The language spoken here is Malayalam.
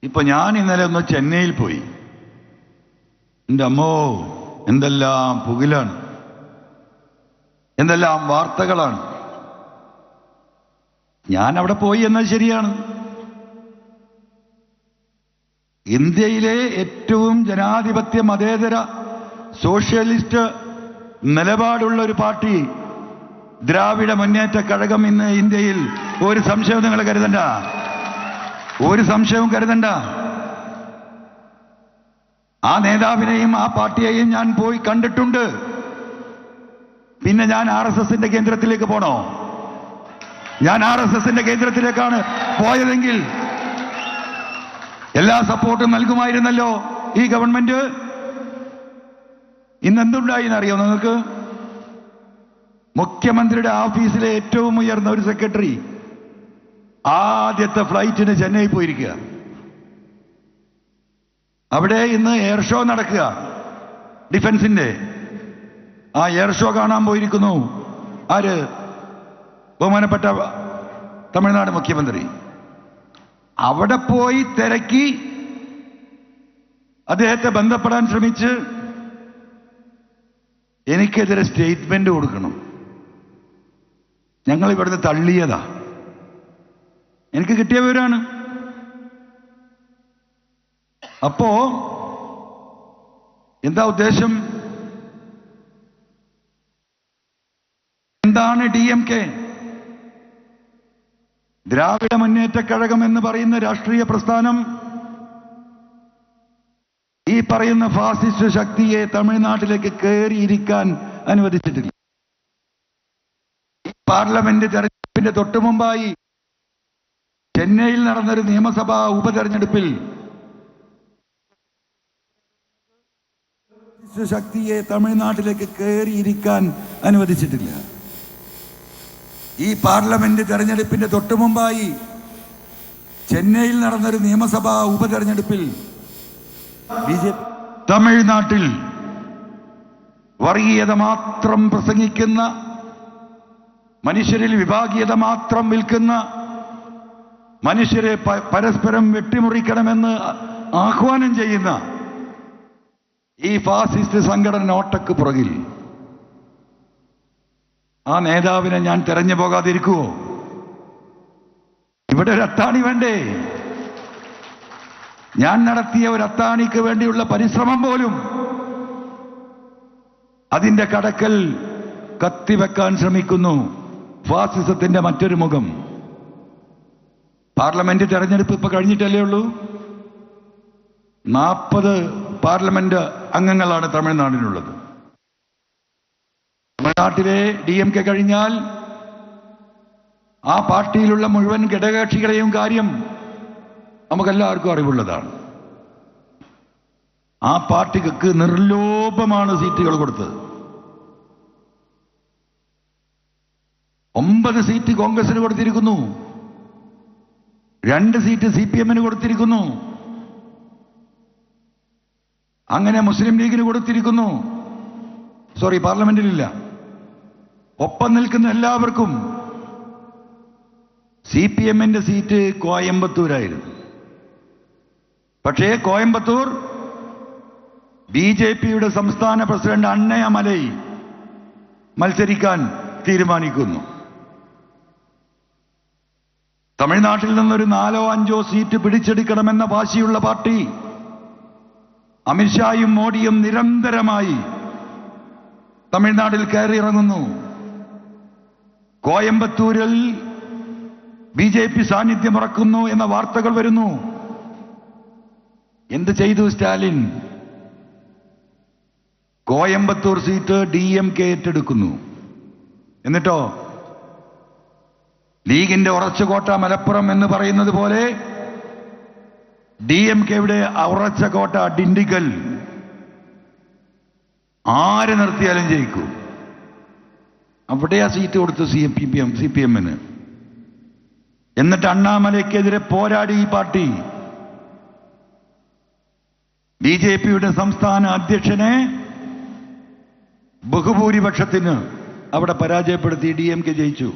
ഇപ്പൊ ഞാൻ ഇന്നലെ ഒന്ന് ചെന്നൈയിൽ പോയി. എൻ്റെ അമ്മോ, എന്തെല്ലാം പുകിലാണ്, എന്തെല്ലാം വാർത്തകളാണ്. ഞാൻ അവിടെ പോയി എന്നാൽ ശരിയാണ്. ഇന്ത്യയിലെ ഏറ്റവും ജനാധിപത്യ മതേതര സോഷ്യലിസ്റ്റ് നിലപാടുള്ള ഒരു പാർട്ടി ദ്രാവിഡ മുന്നേറ്റ കഴകം ഇന്ന് ഇന്ത്യയിൽ ഒരു സംശയവും നിങ്ങൾ കരുതണ്ട, ഒരു സംശയവും കരുതണ്ട. ആ നേതാവിനെയും ആ പാർട്ടിയെയും ഞാൻ പോയി കണ്ടിട്ടുണ്ട്. പിന്നെ ഞാൻ RSSന്റെ കേന്ദ്രത്തിലേക്ക് പോണോ? ഞാൻ RSSന്റെ കേന്ദ്രത്തിലേക്കാണ് പോയതെങ്കിൽ എല്ലാ സപ്പോർട്ടും നൽകുമായിരുന്നല്ലോ ഈ ഗവൺമെന്റ്. ഇന്ന് എന്തുണ്ടായി എന്നറിയോ നിങ്ങൾക്ക്? മുഖ്യമന്ത്രിയുടെ ഓഫീസിലെ ഏറ്റവും ഉയർന്ന ഒരു സെക്രട്ടറി ആദ്യത്തെ ഫ്ലൈറ്റിന് ചെന്നൈ പോയിരിക്കുക. അവിടെ ഇന്ന് എയർ ഷോ നടക്കുക, ഡിഫൻസിന്റെ. ആ എയർ ഷോ കാണാൻ പോയിരിക്കുന്നു. ആര്? ബഹുമാനപ്പെട്ട തമിഴ്നാട് മുഖ്യമന്ത്രി. അവിടെ പോയി തിരക്കി അദ്ദേഹത്തെ ബന്ധപ്പെടാൻ ശ്രമിച്ച് എനിക്കെതിരെ സ്റ്റേറ്റ്മെന്റ് കൊടുക്കണം. ഞങ്ങൾ ഇവിടുന്ന് തള്ളിയതാ. എനിക്ക് കിട്ടിയ വിവരമാണ്. അപ്പോ എന്താ ഉദ്ദേശം? എന്താണ് DMK? ദ്രാവിഡ മുന്നേറ്റ കഴകം എന്ന് പറയുന്ന രാഷ്ട്രീയ പ്രസ്ഥാനം ഈ പറയുന്ന ഫാസിസ്റ്റ് ശക്തിയെ തമിഴ്നാട്ടിലേക്ക് കയറിയിരിക്കാൻ അനുവദിച്ചിട്ടില്ല. പാർലമെന്റ് തെരഞ്ഞെടുപ്പിന്റെ തൊട്ടുമുമ്പായി ചെന്നൈയിൽ നടന്നൊരു നിയമസഭാ ഉപതെരഞ്ഞെടുപ്പിൽ ശക്തിയെ തമിഴ്നാട്ടിലേക്ക് കയറിയിരിക്കാൻ അനുവദിച്ചിട്ടില്ല. ഈ പാർലമെന്റ് തെരഞ്ഞെടുപ്പിന്റെ തൊട്ടുമുമ്പായി ചെന്നൈയിൽ നടന്നൊരു നിയമസഭാ ഉപതെരഞ്ഞെടുപ്പിൽ തമിഴ്നാട്ടിൽ വർഗീയത മാത്രം പ്രസംഗിക്കുന്ന, മനുഷ്യരിൽ വിഭാഗീയത മാത്രം വിൽക്കുന്ന, മനുഷ്യരെ പരസ്പരം വെട്ടിമുറിക്കണമെന്ന് ആഹ്വാനം ചെയ്യുന്ന ഈ ഫാസിസ്റ്റ് സംഘടന ഓട്ടക്ക് പുറകിൽ ആ നേതാവിനെ ഞാൻ തെരഞ്ഞു പോകാതിരിക്കുവോ? ഇവിടെ ഒരു അത്താണി വേണ്ടേ? ഞാൻ നടത്തിയ ഒരു അത്താണിക്ക് വേണ്ടിയുള്ള പരിശ്രമം പോലും അതിന്റെ കടക്കൽ കത്തിവെക്കാൻ ശ്രമിക്കുന്നു ഫാസിസത്തിന്റെ മറ്റൊരു മുഖം. പാർലമെന്റ് തെരഞ്ഞെടുപ്പ് ഇപ്പൊ കഴിഞ്ഞിട്ടല്ലേ ഉള്ളൂ. 40 പാർലമെന്റ് അംഗങ്ങളാണ് തമിഴ്നാടിനുള്ളത്. തമിഴ്നാട്ടിലെ DMK കഴിഞ്ഞാൽ ആ പാർട്ടിയിലുള്ള മുഴുവൻ ഘടകകക്ഷികളെയും കാര്യം നമുക്കെല്ലാവർക്കും അറിവുള്ളതാണ്. ആ പാർട്ടിക്ക് നിർലോഭമാണ് സീറ്റുകൾ കൊടുത്തത്. 9 സീറ്റ് കോൺഗ്രസിന് കൊടുത്തിരിക്കുന്നു, 2 സീറ്റ് CPM-ന് കൊടുത്തിരിക്കുന്നു, അങ്ങനെ മുസ്ലിം ലീഗിന് കൊടുത്തിരിക്കുന്നു. സോറി, പാർലമെന്റിലില്ല. ഒപ്പം നിൽക്കുന്ന എല്ലാവർക്കും. CPM-ന്റെ സീറ്റ് കോയമ്പത്തൂരായിരുന്നു. പക്ഷേ കോയമ്പത്തൂർ BJP-യുടെ സംസ്ഥാന പ്രസിഡന്റ് അണ്ണയമലൈ മത്സരിക്കാൻ തീരുമാനിക്കുന്നു. തമിഴ്നാട്ടിൽ നിന്നൊരു 4ഓ 5ഓ സീറ്റ് പിടിച്ചെടുക്കണമെന്ന വാശിയുള്ള പാർട്ടി അമിത്ഷായും മോഡിയും നിരന്തരമായി തമിഴ്നാട്ടിൽ കയറിയിറങ്ങുന്നു. കോയമ്പത്തൂരിൽ BJP സാന്നിധ്യം ഉറക്കുന്നു എന്ന വാർത്തകൾ വരുന്നു. എന്ത് ചെയ്തു സ്റ്റാലിൻ? കോയമ്പത്തൂർ സീറ്റ് DMK ഏറ്റെടുക്കുന്നു. എന്നിട്ടോ ലീഗിന്റെ ഉറച്ചുകോട്ട മലപ്പുറം എന്ന് പറയുന്നത് പോലെ DMK-യുടെ ഉറച്ച കോട്ട ഡിണ്ടിഗൽ. ആരെ നിർത്തിയാലും ജയിക്കൂ. അവിടെയാ സീറ്റ് കൊടുത്തു CPM-ന്. എന്നിട്ട് അണ്ണാമലയ്ക്കെതിരെ പോരാടി ഈ പാർട്ടി. BJP-യുടെ സംസ്ഥാന അധ്യക്ഷനെ ബഹുഭൂരിപക്ഷത്തിന് അവിടെ പരാജയപ്പെടുത്തി DMK ജയിച്ചു.